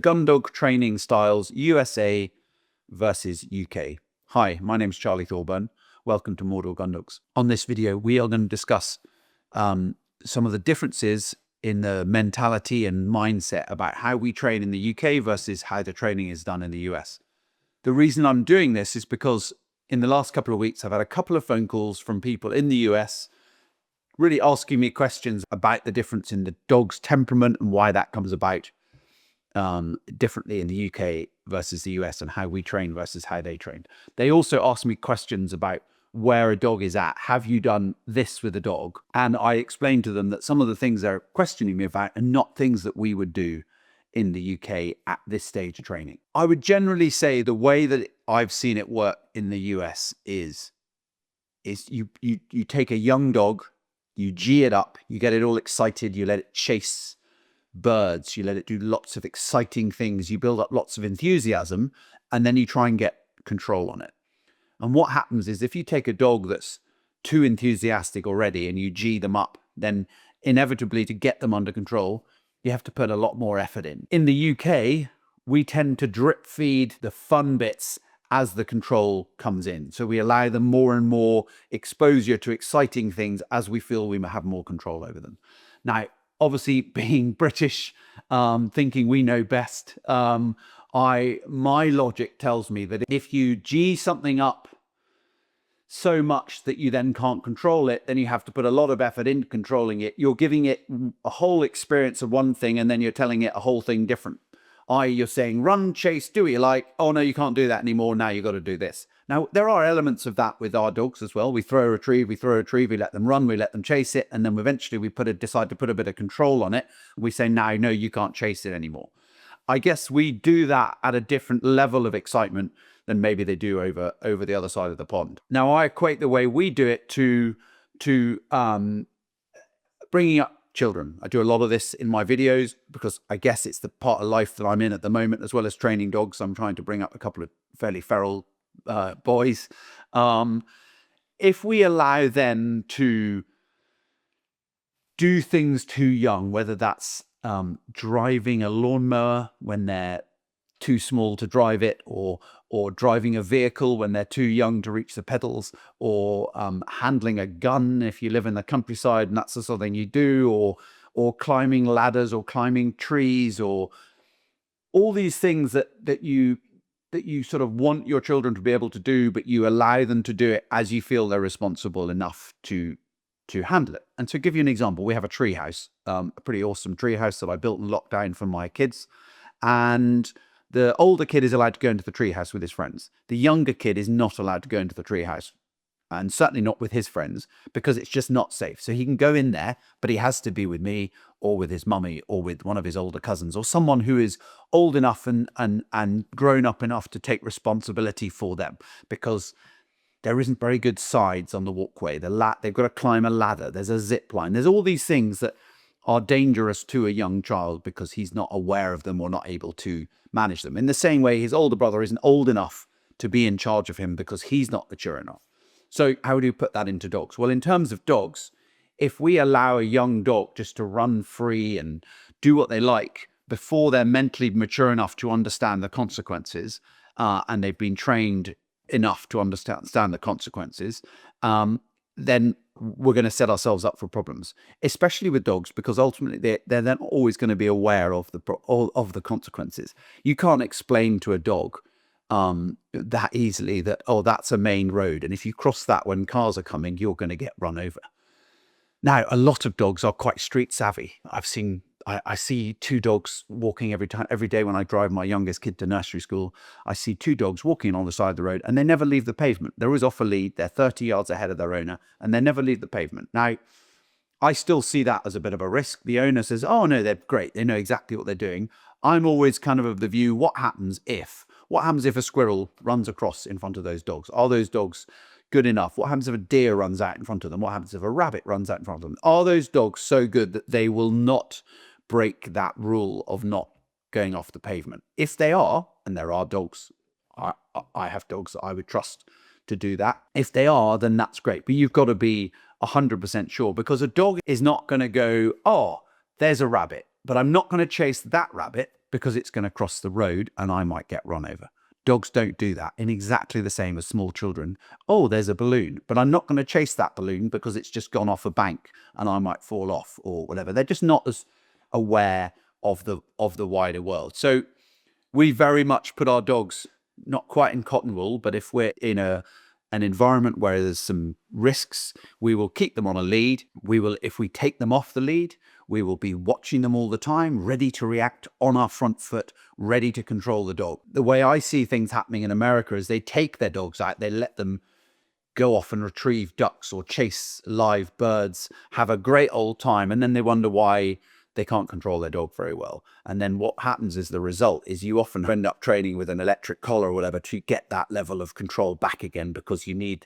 Gundog training styles, USA versus UK. Hi, my name's Charlie Thorburn. Welcome to Mordor Gundogs. On this video, we are going to discuss some of the differences in the mentality and mindset about how we train in the UK versus how the training is done in the US. The reason I'm doing this is because in the last couple of weeks, I've had a couple of phone calls from people in the US really asking me questions about the difference in the dog's temperament and why that comes about differently in the UK versus the US, and how we train versus how they train. They also asked me questions about where a dog is at. Have you done this with a dog? And I explained to them that some of the things they're questioning me about are not things that we would do in the UK at this stage of training. I would generally say the way that I've seen it work in the US is you take a young dog, you G it up, you get it all excited, you let it chase birds, you let it do lots of exciting things, you build up lots of enthusiasm, and then you try and get control on it. And what happens is if you take a dog that's too enthusiastic already and you G them up, then inevitably to get them under control, you have to put a lot more effort in. In the UK, we tend to drip feed the fun bits as the control comes in. So we allow them more and more exposure to exciting things as we feel we have more control over them. Now, obviously, being British, thinking we know best, my logic tells me that if you G something up so much that you then can't control it, then you have to put a lot of effort into controlling it. You're giving it a whole experience of one thing, and then you're telling it a whole thing different. You're saying, run, chase, do what you like. Oh, no, you can't do that anymore. Now you've got to do this. Now, there are elements of that with our dogs as well. We throw a retrieve, we let them run, we let them chase it. And then eventually we decide to put a bit of control on it. We say, no, you can't chase it anymore. I guess we do that at a different level of excitement than maybe they do over the other side of the pond. Now, I equate the way we do it to bringing up children. I do a lot of this in my videos because I guess it's the part of life that I'm in at the moment, as well as training dogs. I'm trying to bring up a couple of fairly feral boys. If we allow them to do things too young, whether that's driving a lawnmower when they're too small to drive it, or driving a vehicle when they're too young to reach the pedals, or handling a gun if you live in the countryside and that's the sort of thing you do, or climbing ladders or climbing trees, or all these things that you sort of want your children to be able to do, but you allow them to do it as you feel they're responsible enough to handle it. And to give you an example, we have a tree house, a pretty awesome tree house that I built in lockdown for my kids. And the older kid is allowed to go into the treehouse with his friends. The younger kid is not allowed to go into the treehouse, and certainly not with his friends, because it's just not safe. So he can go in there, but he has to be with me or with his mummy or with one of his older cousins, or someone who is old enough and grown up enough to take responsibility for them, because there isn't very good sides on the walkway. They've got to climb a ladder. There's a zip line. There's all these things that are dangerous to a young child because he's not aware of them or not able to manage them. In the same way, his older brother isn't old enough to be in charge of him because he's not mature enough. So how do you put that into dogs? Well, in terms of dogs, if we allow a young dog just to run free and do what they like before they're mentally mature enough to understand the consequences, and they've been trained enough to understand the consequences, then we're going to set ourselves up for problems, especially with dogs, because ultimately they're then always going to be aware of the consequences. You can't explain to a dog that easily that, oh, that's a main road, and if you cross that when cars are coming, you're going to get run over. Now, a lot of dogs are quite street savvy. I see two dogs walking every day when I drive my youngest kid to nursery school. I see two dogs walking on the side of the road, and they never leave the pavement. They're always off a lead. They're 30 yards ahead of their owner, and they never leave the pavement. Now, I still see that as a bit of a risk. The owner says, oh, no, they're great. They know exactly what they're doing. I'm always kind of the view, what happens if a squirrel runs across in front of those dogs? Are those dogs good enough? What happens if a deer runs out in front of them? What happens if a rabbit runs out in front of them? Are those dogs so good that they will not break that rule of not going off the pavement? If they are, and there are dogs, I have dogs that I would trust to do that. If they are, then that's great. But you've got to be 100% sure, because a dog is not going to go, oh, there's a rabbit, but I'm not going to chase that rabbit because it's going to cross the road and I might get run over. Dogs don't do that, in exactly the same as small children. Oh, there's a balloon, but I'm not going to chase that balloon because it's just gone off a bank and I might fall off or whatever. They're just not as aware of the wider world. So we very much put our dogs not quite in cotton wool, but if we're in an environment where there's some risks, we will keep them on a lead. We will, if we take them off the lead, we will be watching them all the time, ready to react on our front foot, ready to control the dog. The way I see things happening in America is they take their dogs out, they let them go off and retrieve ducks or chase live birds, have a great old time, and then they wonder why they can't control their dog very well. And then what happens is the result is you often end up training with an electric collar or whatever to get that level of control back again, because you need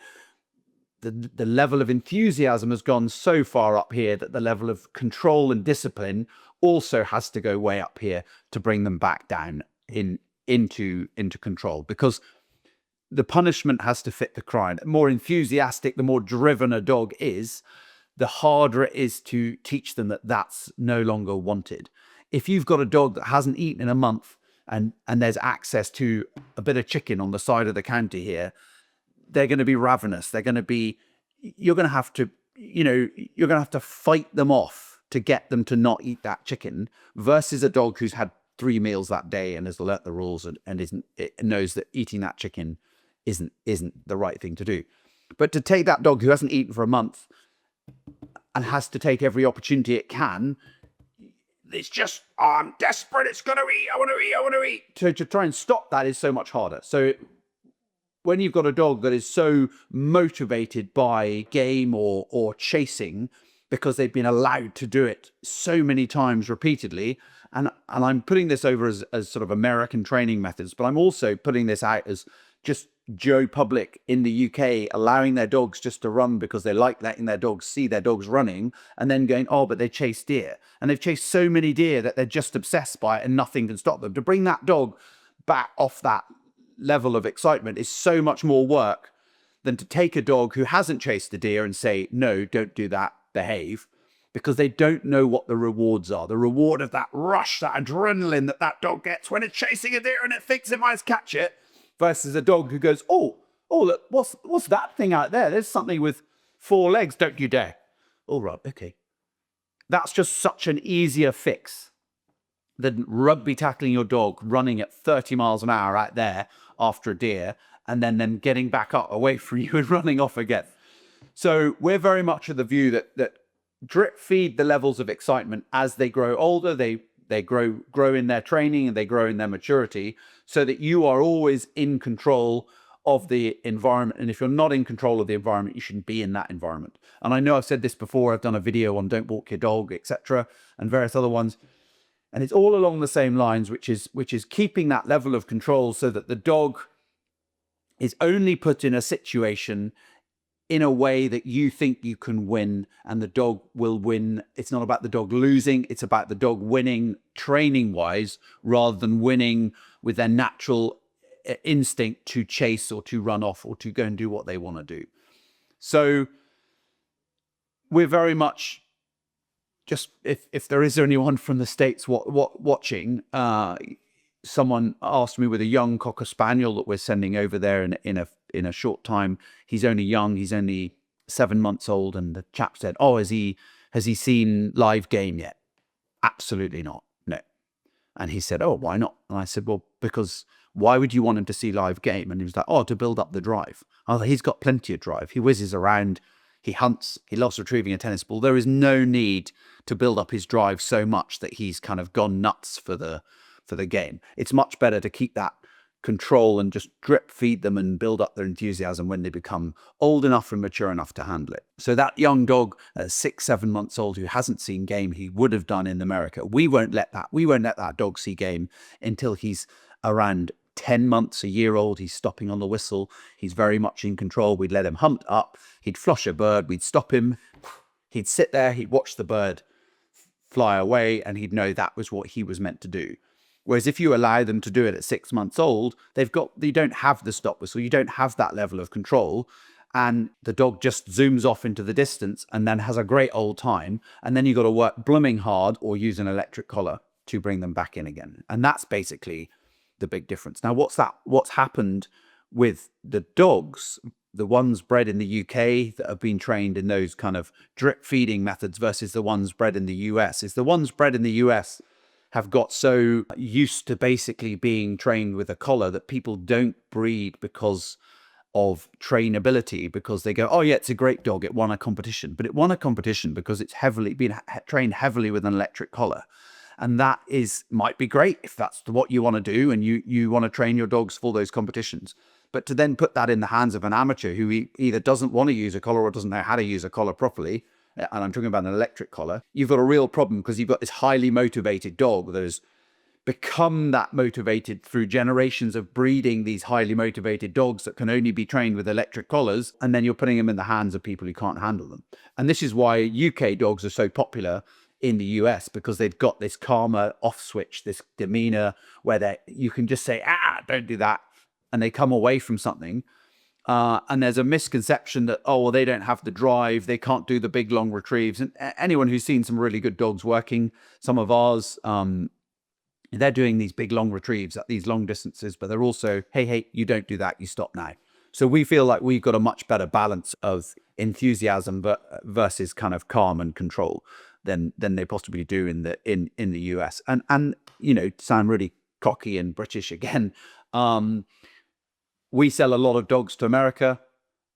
the level of enthusiasm has gone so far up here that the level of control and discipline also has to go way up here to bring them back down into control, because the punishment has to fit the crime. The more enthusiastic, the more driven a dog is, the harder it is to teach them that that's no longer wanted. If you've got a dog that hasn't eaten in a month and there's access to a bit of chicken on the side of the counter here, they're going to be ravenous. You're going to have to fight them off to get them to not eat that chicken, versus a dog who's had 3 meals that day and has learnt the rules and knows that eating that chicken isn't the right thing to do. But to take that dog who hasn't eaten for a month and has to take every opportunity it can, it's just, oh, I'm desperate, it's going to eat, I want to eat. To try and stop that is so much harder. So when you've got a dog that is so motivated by game or chasing because they've been allowed to do it so many times repeatedly, and I'm putting this over as sort of American training methods, but I'm also putting this out as just Joe Public in the UK allowing their dogs just to run because they like letting their dogs see their dogs running, and then going, oh, but they chase deer. And they've chased so many deer that they're just obsessed by it and nothing can stop them. To bring that dog back off that level of excitement is so much more work than to take a dog who hasn't chased a deer and say, no, don't do that, behave, because they don't know what the rewards are. The reward of that rush, that adrenaline that dog gets when it's chasing a deer and it thinks it might catch it, versus a dog who goes, oh, look, what's that thing out there? There's something with 4 legs, don't you dare. All right, okay. That's just such an easier fix than rugby tackling your dog, running at 30 miles an hour out there after a deer, and then getting back up away from you and running off again. So we're very much of the view that drip feed the levels of excitement as they grow older. They grow in their training and they grow in their maturity, so that you are always in control of the environment. And if you're not in control of the environment, you shouldn't be in that environment. And I know I've said this before. I've done a video on don't walk your dog, etc., and various other ones. And it's all along the same lines, which is keeping that level of control so that the dog is only put in a situation in a way that you think you can win, and the dog will win. It's not about the dog losing, it's about the dog winning training-wise, rather than winning with their natural instinct to chase or to run off or to go and do what they want to do. So we're very much just, if there is anyone from the States watching, someone asked me with a young Cocker Spaniel that we're sending over there in a short time. He's only young, he's only 7 months old, and the chap said, oh, has he seen live game yet? Absolutely not, no. And he said, oh, why not? And I said, well, because why would you want him to see live game? And he was like, oh, to build up the drive. Oh, he's got plenty of drive. He whizzes around, he hunts, he loves retrieving a tennis ball. There is no need to build up his drive so much that he's kind of gone nuts for the game. It's much better to keep that control and just drip feed them and build up their enthusiasm when they become old enough and mature enough to handle it. So that young dog, 6-7 months old, who hasn't seen game, he would have done in America. We won't let that dog see game until he's around 10 months, a year old. He's stopping on the whistle. He's very much in control. We'd let him hunt up. He'd flush a bird. We'd stop him. He'd sit there. He'd watch the bird fly away, and he'd know that was what he was meant to do. Whereas if you allow them to do it at 6 months old, you don't have the stop whistle, you don't have that level of control, and the dog just zooms off into the distance and then has a great old time, and then you've got to work blooming hard or use an electric collar to bring them back in again. And that's basically the big difference. Now, what's happened with the dogs, the ones bred in the UK that have been trained in those kind of drip feeding methods versus the ones bred in the US, is the ones bred in the US have got so used to basically being trained with a collar that people don't breed because of trainability, because they go, oh yeah, it's a great dog, it won a competition. But it won a competition because it's been trained heavily with an electric collar. And that might be great if that's what you want to do and you want to train your dogs for those competitions. But to then put that in the hands of an amateur who either doesn't want to use a collar or doesn't know how to use a collar properly, and I'm talking about an electric collar, you've got a real problem, because you've got this highly motivated dog that has become that motivated through generations of breeding these highly motivated dogs that can only be trained with electric collars, and then you're putting them in the hands of people who can't handle them. And this is why UK dogs are so popular in the US, because they've got this calmer off switch, this demeanor where you can just say, don't do that, and they come away from something. And there's a misconception that, oh, well, they don't have the drive, they can't do the big long retrieves. And anyone who's seen some really good dogs working, some of ours, they're doing these big long retrieves at these long distances, but they're also, hey, you don't do that, you stop now. So we feel like we've got a much better balance of enthusiasm versus kind of calm and control than they possibly do in the US. And you know, to sound really cocky and British again, we sell a lot of dogs to America.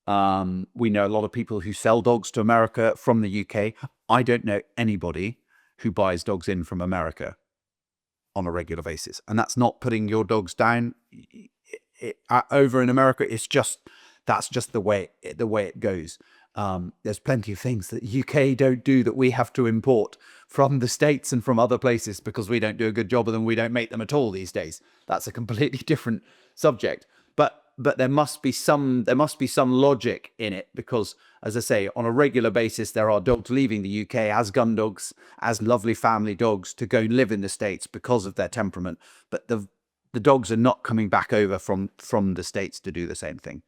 We know a lot of people who sell dogs to America from the UK. I don't know anybody who buys dogs in from America on a regular basis. And that's not putting your dogs down. Over in America, that's just the way it goes. There's plenty of things that UK don't do that we have to import from the States and from other places because we don't do a good job of them. We don't make them at all these days. That's a completely different subject. But there must be some logic in it, because, as I say, on a regular basis, there are dogs leaving the UK as gun dogs, as lovely family dogs, to go live in the States because of their temperament. But the dogs are not coming back over from the States to do the same thing.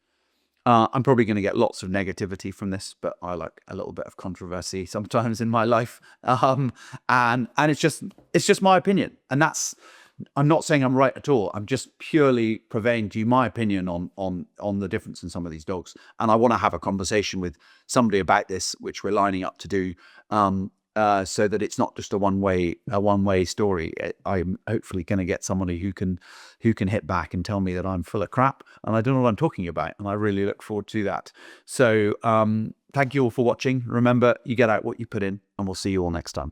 I'm probably going to get lots of negativity from this, but I like a little bit of controversy sometimes in my life. And it's just my opinion, and I'm not saying I'm right at all. I'm just purely conveying to you my opinion on the difference in some of these dogs. And I want to have a conversation with somebody about this, which we're lining up to do, so that it's not just a one-way story. I'm hopefully going to get somebody who can hit back and tell me that I'm full of crap and I don't know what I'm talking about. And I really look forward to that. So thank you all for watching. Remember, you get out what you put in, and we'll see you all next time.